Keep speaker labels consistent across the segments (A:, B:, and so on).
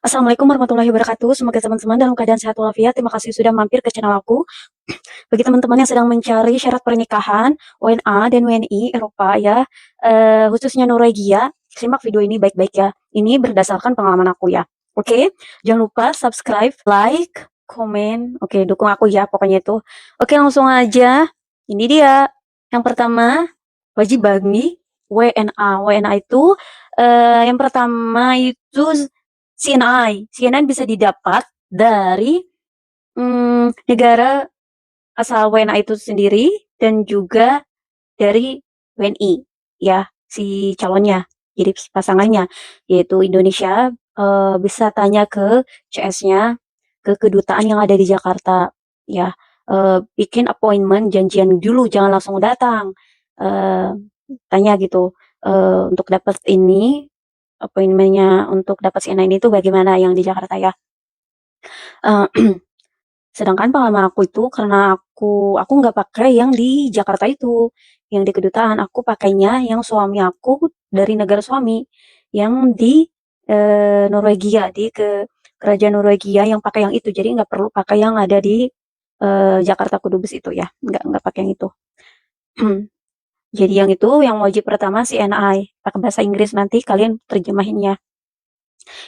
A: Assalamualaikum warahmatullahi wabarakatuh. Semoga teman-teman dalam keadaan sehat walafiat. Terima kasih sudah mampir ke channel aku. Bagi teman-teman yang sedang mencari syarat pernikahan, WNA dan WNI Eropa ya, khususnya Norwegia, simak video ini baik-baik ya. Ini berdasarkan pengalaman aku ya. Oke, jangan lupa subscribe, like, komen. Oke, dukung aku ya pokoknya itu. Oke, langsung aja. Ini dia. Yang pertama, wajib bagi WNA. WNA itu yang pertama itu CNI. CNI bisa didapat dari negara asal WNA itu sendiri dan juga dari WNI ya si calonnya, jadi pasangannya yaitu Indonesia. Bisa tanya ke CS-nya, ke kedutaan yang ada di Jakarta ya. Bikin appointment, janjian dulu, jangan langsung datang. Eh, Tanya gitu, untuk dapat ini appointment-nya, untuk dapat si ini itu bagaimana yang di Jakarta ya. Eh, Sedangkan pengalaman aku itu karena aku nggak pakai yang di Jakarta itu, yang di kedutaan. Aku pakainya yang suami aku dari negara suami, yang di Norwegia, di kerajaan Norwegia yang pakai yang itu. Jadi nggak perlu pakai yang ada di Jakarta Kudubes itu ya, nggak pakai yang itu. Jadi yang itu yang wajib pertama si NI, pakai bahasa Inggris, nanti kalian terjemahinnya.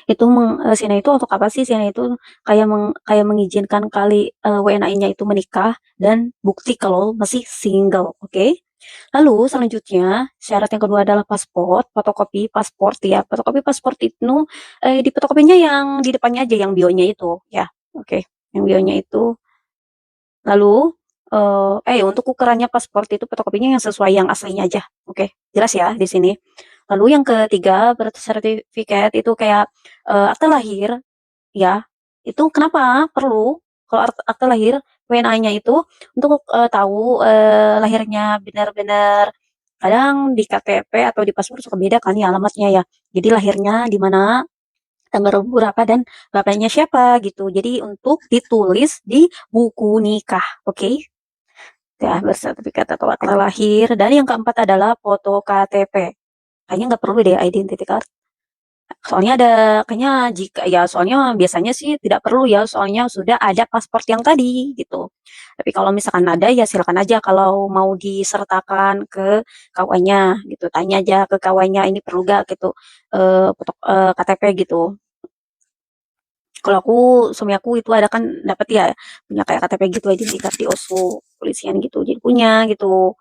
A: Itu Sina itu untuk apa sih? Sina itu kayak mengizinkan kali WNA-nya itu menikah dan bukti kalau masih single, oke? Lalu selanjutnya syarat yang kedua adalah paspor, fotokopi paspor ya. Fotokopi paspor itu di fotokopinya yang di depannya aja yang bionya itu ya. Oke, yang bionya itu. Lalu untuk ukurannya paspor itu fotokopinya yang sesuai yang aslinya aja. Oke, jelas ya di sini. Lalu yang ketiga, birth certificate itu kayak akte lahir ya. Itu kenapa perlu kalau akte lahir WNA-nya itu untuk tahu lahirnya benar-benar. Kadang di KTP atau di paspor suka beda kan ya alamatnya ya. Jadi lahirnya di mana, tanggal berapa, dan bapaknya siapa gitu. Jadi untuk ditulis di buku nikah, oke? Ya, bersertifikat atau akta lahir. Dan yang keempat adalah foto KTP. Kayaknya nggak perlu deh identity card. Soalnya ada, kayaknya jika ya, soalnya biasanya sih tidak perlu ya, soalnya sudah ada paspor yang tadi gitu. Tapi kalau misalkan ada ya silakan aja, kalau mau disertakan ke kawannya gitu, tanya aja ke kawannya ini perlu gak gitu, foto KTP gitu. Kalau aku, suami aku itu ada kan dapat ya, punya kayak KTP gitu aja di di Oslo polisian gitu, jadi punya gitu,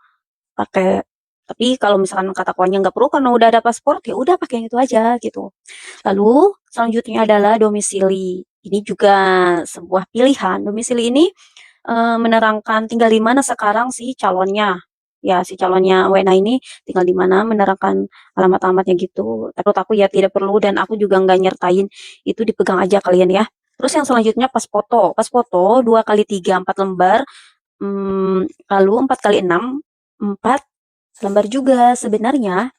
A: pakai. Tapi kalau misalkan kata kawannya nggak perlu karena udah ada paspor, ya udah pakai yang itu aja gitu. Lalu selanjutnya adalah domisili. Ini juga sebuah pilihan. Domisili ini menerangkan tinggal di mana sekarang si calonnya. Ya, si calonnya WNA ini tinggal di mana, menerangkan alamat-alamatnya gitu. Takut aku ya tidak perlu, dan aku juga nggak nyertain, itu dipegang aja kalian ya. Terus yang selanjutnya pas foto. Pas foto 2 kali 3 4 lembar. Lalu 4 kali 6 4 lembar juga sebenarnya.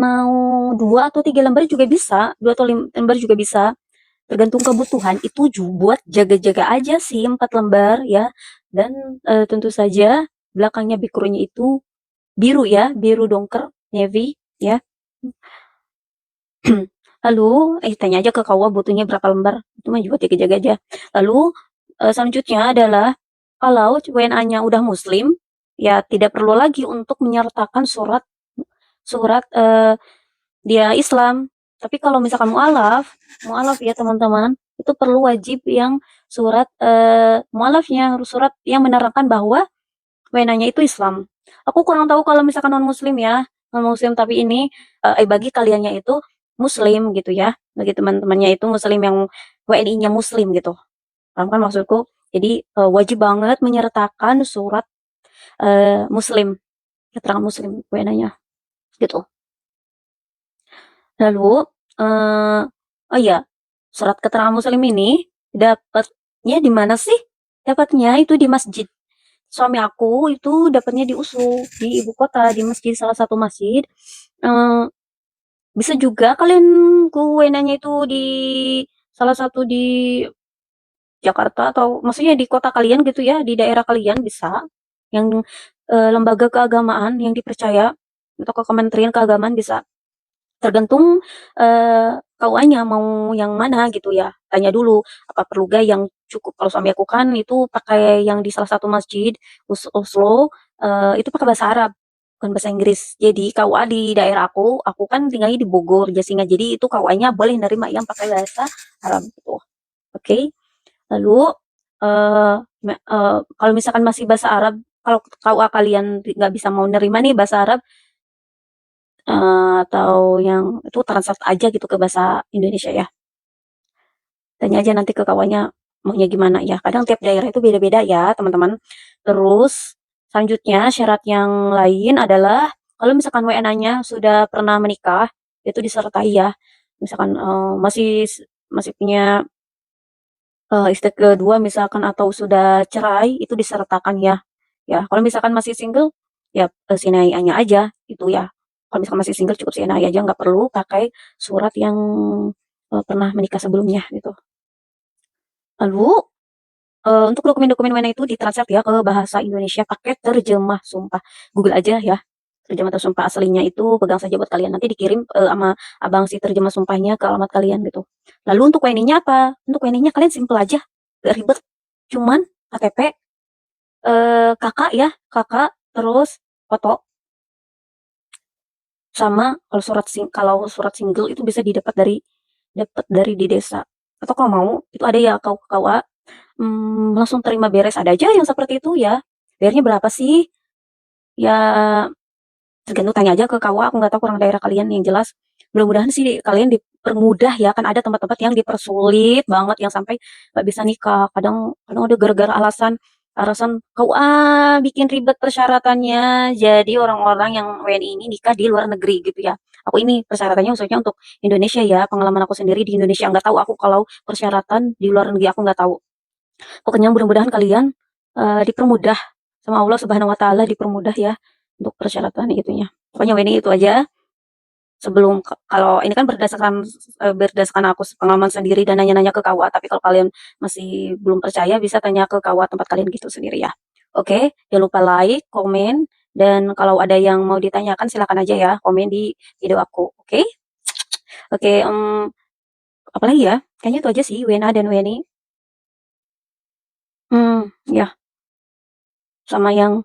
A: Mau 2 atau 3 lembar juga bisa, 2 atau lembar juga bisa, tergantung kebutuhan. Itu buat jaga-jaga aja sih 4 lembar ya. Dan tentu saja belakangnya background itu biru ya, biru dongker, navy ya. Lalu tanya aja ke kawa butuhnya berapa lembar, itu mah juga jaga-jaga aja. Lalu selanjutnya adalah kalau WNA-nya udah muslim, ya tidak perlu lagi untuk menyertakan surat surat dia Islam. Tapi kalau misalkan mualaf, mualaf ya teman-teman, itu perlu wajib yang surat mualafnya, surat yang menerangkan bahwa WNA-nya itu Islam. Aku kurang tahu kalau misalkan non muslim ya, non muslim tapi ini bagi kaliannya itu muslim gitu ya. Bagi teman-temannya itu muslim, yang WNI-nya muslim gitu. Paham kan maksudku? Jadi wajib banget menyertakan surat muslim, keterangan muslim WNA-nya gitu. Lalu, oh iya, surat keterangan muslim ini dapatnya di mana sih? Dapatnya itu di masjid. Suami aku itu dapatnya di USU, di ibu kota, di masjid, salah satu masjid. Eee, Bisa juga kalian nanya itu di salah satu di Jakarta, atau maksudnya di kota kalian gitu ya, di daerah kalian bisa, yang lembaga keagamaan yang dipercaya, atau ke Kementerian Keagamaan bisa. Tergantung, KUA-nya mau yang mana gitu ya, tanya dulu, apa perlu yang cukup. Kalau suami aku kan itu pakai yang di salah satu masjid Oslo, itu pakai bahasa Arab, bukan bahasa Inggris. Jadi KUA di daerah aku kan tinggalnya di Bogor, Jasinga, jadi itu KUA-nya boleh nerima yang pakai bahasa Arab gitu, oke. Lalu, kalau misalkan masih bahasa Arab, kalau KUA kalian nggak bisa mau nerima nih bahasa Arab, atau yang itu translate aja gitu ke bahasa Indonesia ya. Tanya aja nanti ke kawannya maunya gimana ya. Kadang tiap daerah itu beda-beda ya, teman-teman. Terus selanjutnya syarat yang lain adalah kalau misalkan WNA-nya sudah pernah menikah, itu disertai ya. Misalkan masih punya istri kedua misalkan atau sudah cerai, itu disertakan ya. Ya, kalau misalkan masih single, ya SNAI-nya aja itu ya. Kalau misalkan masih single cukup SNAI aja, nggak perlu pakai surat yang pernah menikah sebelumnya gitu. Lalu untuk dokumen-dokumen WNA itu ditranslate ya ke bahasa Indonesia pakai terjemah sumpah. Google aja ya. Terjemah sumpah aslinya itu pegang saja buat kalian. Nanti dikirim sama abang si terjemah sumpahnya ke alamat kalian gitu. Lalu untuk WNI-nya apa? Untuk WNI-nya kalian simple aja. Gak ribet. Cuman KTP, kakak ya, kakak, terus foto, sama kalau surat single itu bisa dapat dari di desa. Atau kalau mau itu ada ya KUA, langsung terima beres, ada aja yang seperti itu ya. Bayarnya berapa sih? Ya tergantung, tanya aja ke KUA, aku nggak tahu kurang daerah kalian yang jelas. Mudah-mudahan sih kalian dipermudah ya, kan ada tempat-tempat yang dipersulit banget yang sampai nggak bisa nikah. Kadang kadang udah gara-gara alasan alasan KUA bikin ribet persyaratannya. Jadi orang-orang yang WNI ini nikah di luar negeri gitu ya. Aku ini persyaratannya khususnya untuk Indonesia ya. Pengalaman aku sendiri di Indonesia, nggak tahu aku kalau persyaratan di luar negeri aku nggak tahu. Pokoknya mudah-mudahan kalian dipermudah sama Allah Subhanahu wa taala, dipermudah ya untuk persyaratan itunya. Pokoknya ini itu aja. Sebelum kalau ini kan berdasarkan aku pengalaman sendiri dan nanya-nanya ke KUA, tapi kalau kalian masih belum percaya bisa tanya ke KUA tempat kalian gitu sendiri ya. Oke, jangan lupa like, komen, dan kalau ada yang mau ditanyakan silakan aja ya komen di video aku. Oke? Oke, apalagi ya? Kayaknya itu aja sih WNA dan WNI. Ya, sama yang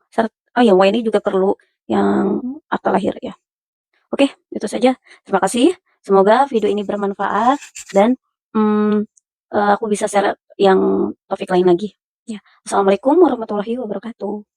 A: oh ya, WNI juga perlu yang akta lahir ya. Oke, itu saja. Terima kasih. Semoga video ini bermanfaat dan aku bisa share yang topik lain lagi. Ya, assalamualaikum warahmatullahi wabarakatuh.